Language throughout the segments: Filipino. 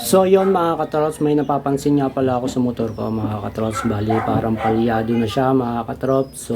So yon mga katrops, may napapansin nga pala ako sa motor ko mga katrops. Bali parang palyado na siya mga katrops. So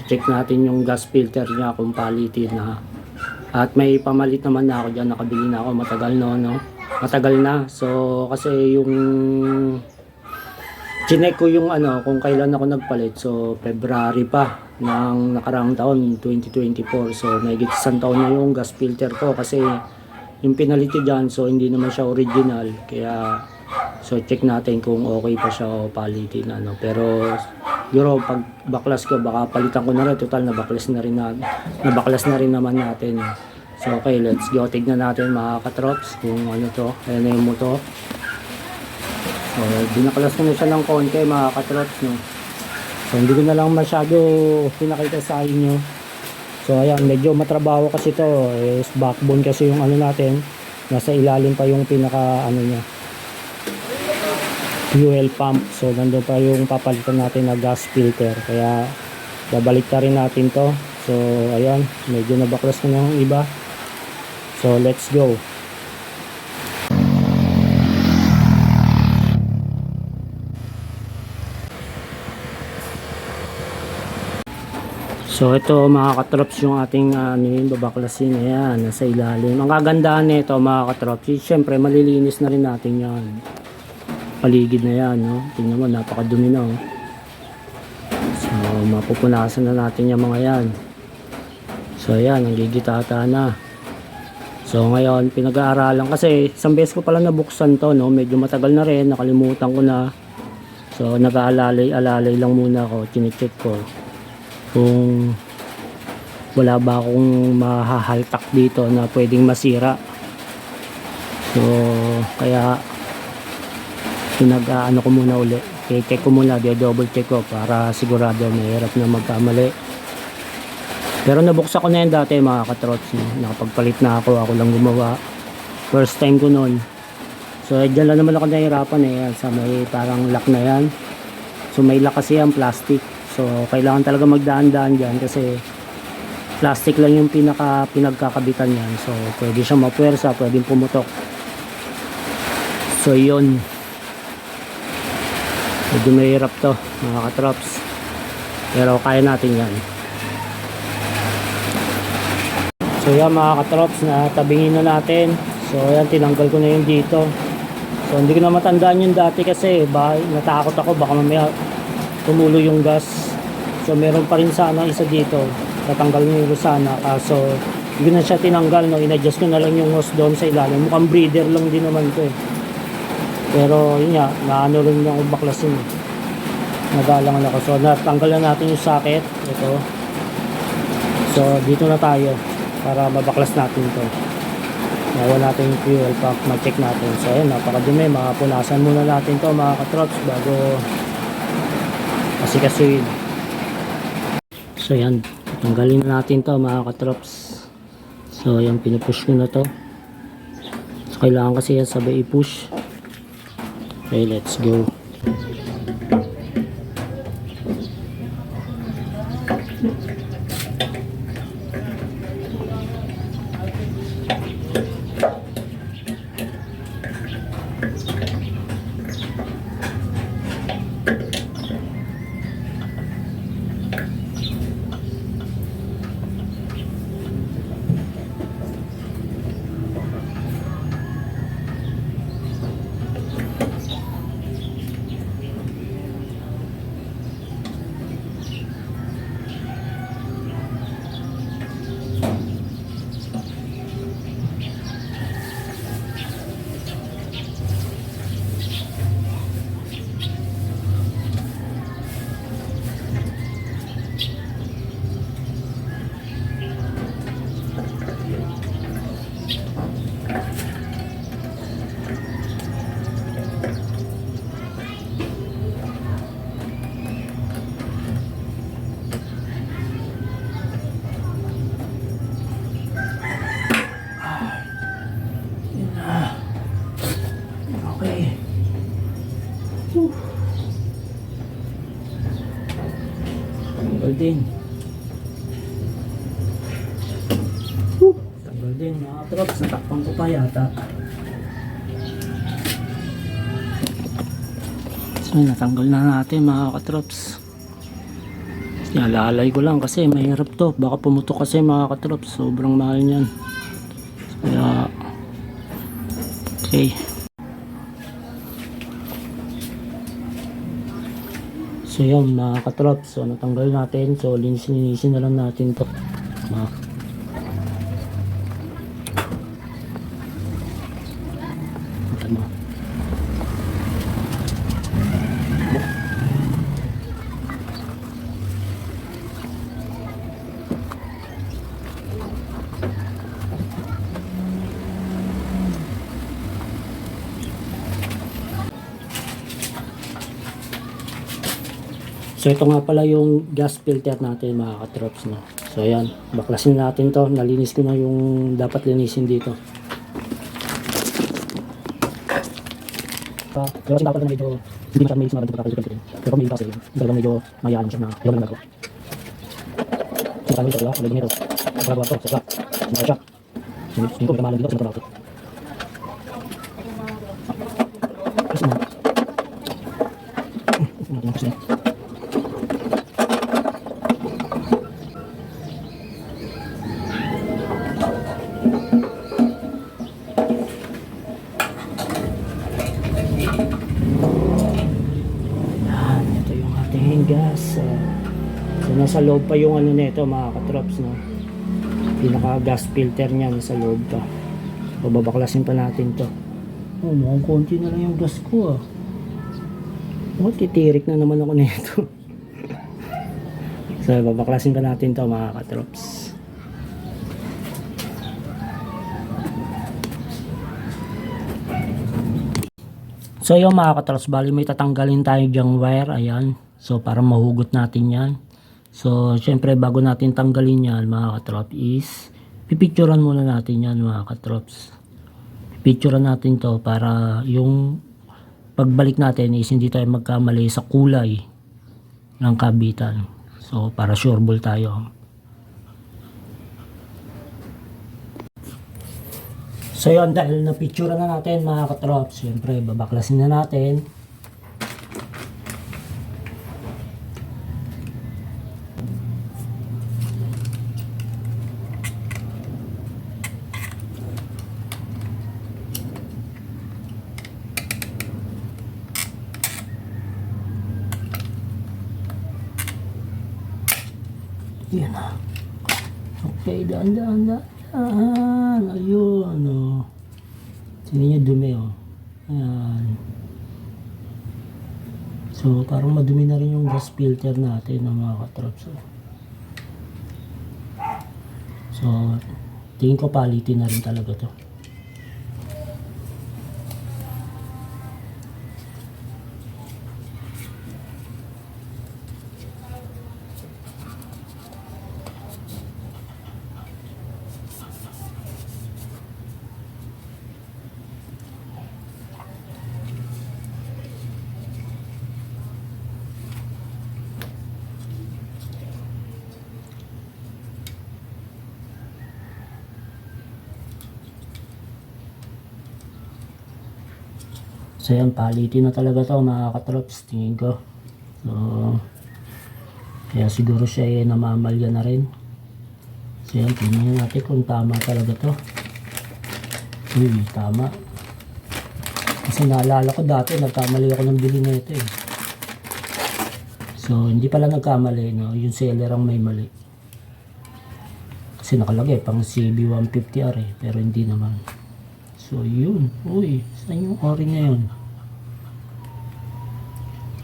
check natin yung gas filter niya kung palitin na. At may pamalit naman na ako dyan, nakabili na ako matagal no. Matagal na. So kasi yung chinek ko yung kung kailan ako nagpalit. So February pa ng nakaraang taon 2024. So may isang taon na yung gas filter ko kasi yung pinalit ko dyan, so hindi naman siya original, kaya so check natin kung okay pa siya o palitin pero siguro pag baklas ko baka palitan ko na rin, total nabaklas na rin naman natin. So okay, let's go, tignan natin mga katrops kung to, ayan na yung motor. So binaklas ko na siya ng konti mga katrops so hindi ko na lang masyado pinakita sa inyo. So ayan, medyo matrabaho kasi to, is backbone kasi yung natin, nasa ilalim pa yung pinaka niya, fuel pump. So nandoon pa yung papalitan natin na gas filter, kaya babalik na rin natin to. So ayan, medyo nabaklas na yung iba. So let's go. So ito mga katrops yung ating babaklasin. Ayan, nasa ilalim. Ang kagandahan nito mga katrops, syempre malilinis na rin natin yan. Paligid na yan, no? Tingnan mo, napakadumi na. So mapupunasan na natin yung mga yan. So ayan, nanggigitata na. So ngayon, pinag-aaralan kasi isang beses ko pala nabuksan to, no? Medyo matagal na rin, nakalimutan ko na. So nag-aalalay-alalay lang muna ako, chine-check ko kung wala ba akong mahahaltak dito na pwedeng masira. So kaya pinag-ano ko muna uli, check ko muna, double check ko para sigurado, mahirap na magkamali. Pero nabuksan ko na yan dati mga katrots, nakapagpalit na ako lang gumawa, first time ko nun. So dyan lang naman ako nahirapan sa may parang lock na yan. So may lock kasi yan, plastic. So kailangan talaga magdaan-daan dyan kasi plastic lang yung pinagkakabitan yan. So pwede siyang mapuwersa, pwedeng pumutok. So yun, medyo mahirap to mga katrops, pero kaya natin yan. So yan mga katrops, natabingin na natin. So yan, tinanggal ko na yung dito. So hindi ko na matandaan yung dati kasi natakot ako baka mamaya tumulo yung gas. So meron pa rin sana isa dito, tatanggal nyo sana, kaso hindi na siya tinanggal, inadjust ko na lang yung hose doon sa ilalim. Mukhang breather lang din naman to pero yun nga, naano rin yung baklasin, nagalangan ako. So natanggal na natin yung socket ito. So dito na tayo para mabaklas natin to. Nawala natin yung fuel pump, ma-check natin. So ayan, napakadumi, makapunasan muna natin to mga katrops bago asikasuhin. So yan, tanggalin na natin to mga katrops. So yan, pinupush ko na to. So kailangan kasi yan sabay i-push. Okay, let's go. Tanggal din. Tanggal din mga katrops. Natakpan ko pa yata. So natanggal na natin mga katrops. Nalalay ko lang kasi mahirap to, baka pumutok kasi mga katrops, sobrang mahal niyan. Kaya okay. So yun mga katrops, so natanggal natin, so linisin na lang natin to. So ito nga pala yung gas filter natin mga katrops, no. So ayan, baklasin natin to. Nalinis ko na yung dapat linisin dito. Pero kasi dapat na medyo hindi masyadong malinis na rin ito. Pero may kasi talagang medyo mayaan siya na yung nagagawa. So kami ito, ulit nito. Pagagawa ito, sa shock. Sa shock. Hindi ko kamalan dito, sinatrabaho ito. Kasi na. Kasi na. Gas. So nasa loob pa yung ano nito mga katrops, no. Pinaka gas filter niya nasa loob pa. So babaklasin pa natin to. Oh, mukhang konti na lang yung gas ko ah. Oh, titirik na naman ako nito. So babaklasin pa natin to mga katrops. So yung mga katrops, bali may tatanggalin tayo dyang wire, ayan. So para mahugot natin yan. So syempre bago natin tanggalin yan mga katrops is pipicturean muna natin yan mga katrops. Pipicturean natin to para yung pagbalik natin is hindi tayo magkamali sa kulay ng kabitan. So para sureball tayo. So yun, dahil napicturean na natin mga katrops, syempre babaklasin na natin. Yan na. Okay, daan. Ayun, oh. Tingnan nyo dumi, oh. Ayan. So, parang madumi na rin yung gas filter natin ng mga katrops, oh. So, tingin ko palitin na rin talaga to. So yan, palitin na talaga to mga katrops, tingin ko. So, kaya siguro siya namamalya na rin. So yan, tingnan natin kung tama talaga to. Uy, tama. Kasi naalala ko dati, nagkamali ako ng bili na ito eh. So, hindi pala nagkamali, no? Yung seller ang may mali. Kasi nakalagay, pang CB150R eh, pero hindi naman. So, yun. Uy, saan yung o-ring na yun?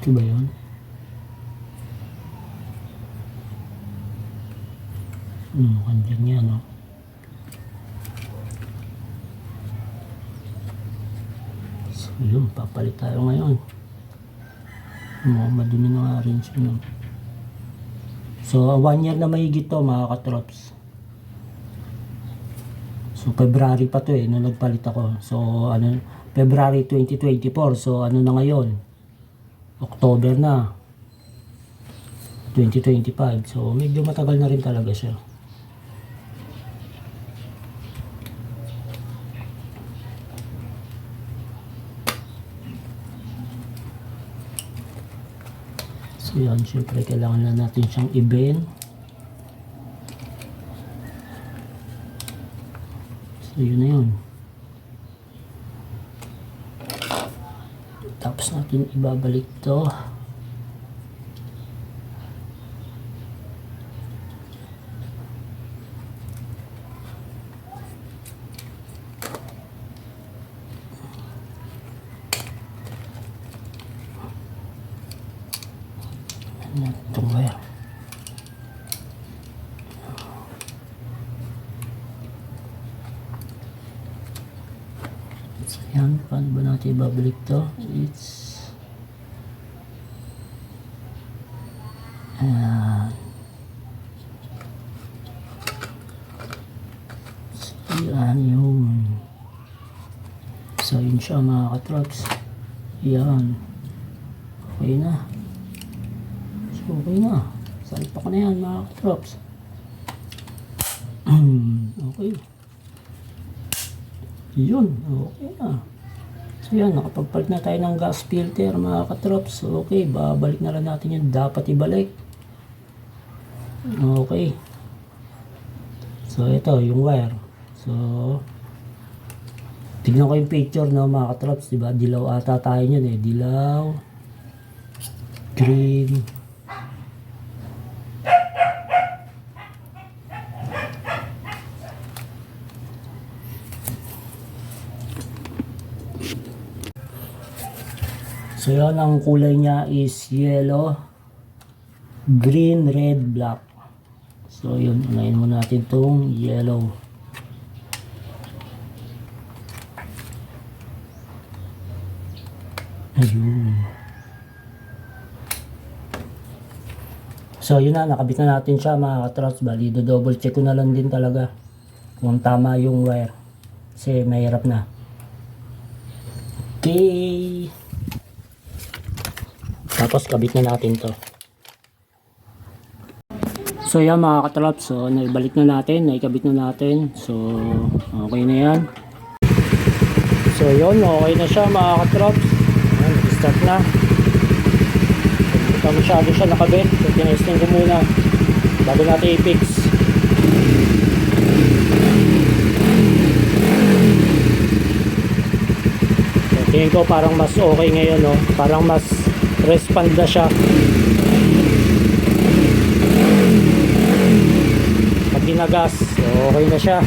Ito ba yun? Mukhang yan, no? So, yun. Papalit tayo ngayon. Mukhang madumi na nga rin siya, no? So, 1 year na mahigit to, mga katrops. So, February pa to eh, nung nagpalit ako. So, ano, February 2024. So, ano na ngayon? October na. 2025. So, medyo matagal na rin talaga siya. So yan, syempre kailangan na natin siyang i-bend. So yun na yun. Tapos natin ibabalik to. Itong wire. So yan, paano ba natin ibabalik to? It's so yan yun. So yun siya mga katrops. Yan. Okay na. Okay na. Salpa ko na yan mga katrops. Okay. Yun. Okay na. So yan. Nakapagpalit na tayo ng gas filter mga katrops. Okay. Babalik na lang natin yun. Dapat ibalik. Okay. So ito yung wire. So tignan ko yung picture no mga katrops. Diba? Dilaw ata tayo yun eh. Dilaw. Green. So yun, ang kulay niya is yellow, green, red, black. So yun, unahin mo natin itong yellow. Ayun. So yun na, nakabit na natin siya mga katrops. Bali, double check ko na lang din talaga kung tama yung wire. Kasi mahirap na. Okay. Tapos kabit na natin to. So yan mga katrops, so naibalik na natin, naikabit na natin. So okay na yan. So yun, okay na siya mga katrops. Start na. Hindi pa masyado siya nakabit. So tinesting ko muna bago natin i-fix. So tingin ko parang mas okay ngayon, no? Parang mas respond na siya. Pag ginagas, so okay na siya.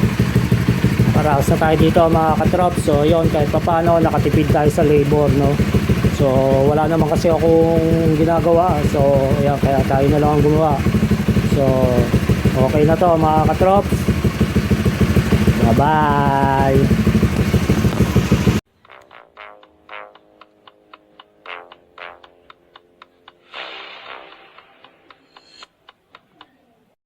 Nakaraos na tayo dito mga katrop. So yon, kahit pa paano nakatipid tayo sa labor, no? So wala naman kasi akong ginagawa. So ayan, kaya tayo na lang ang gumawa. So okay na to mga katrop. Bye bye.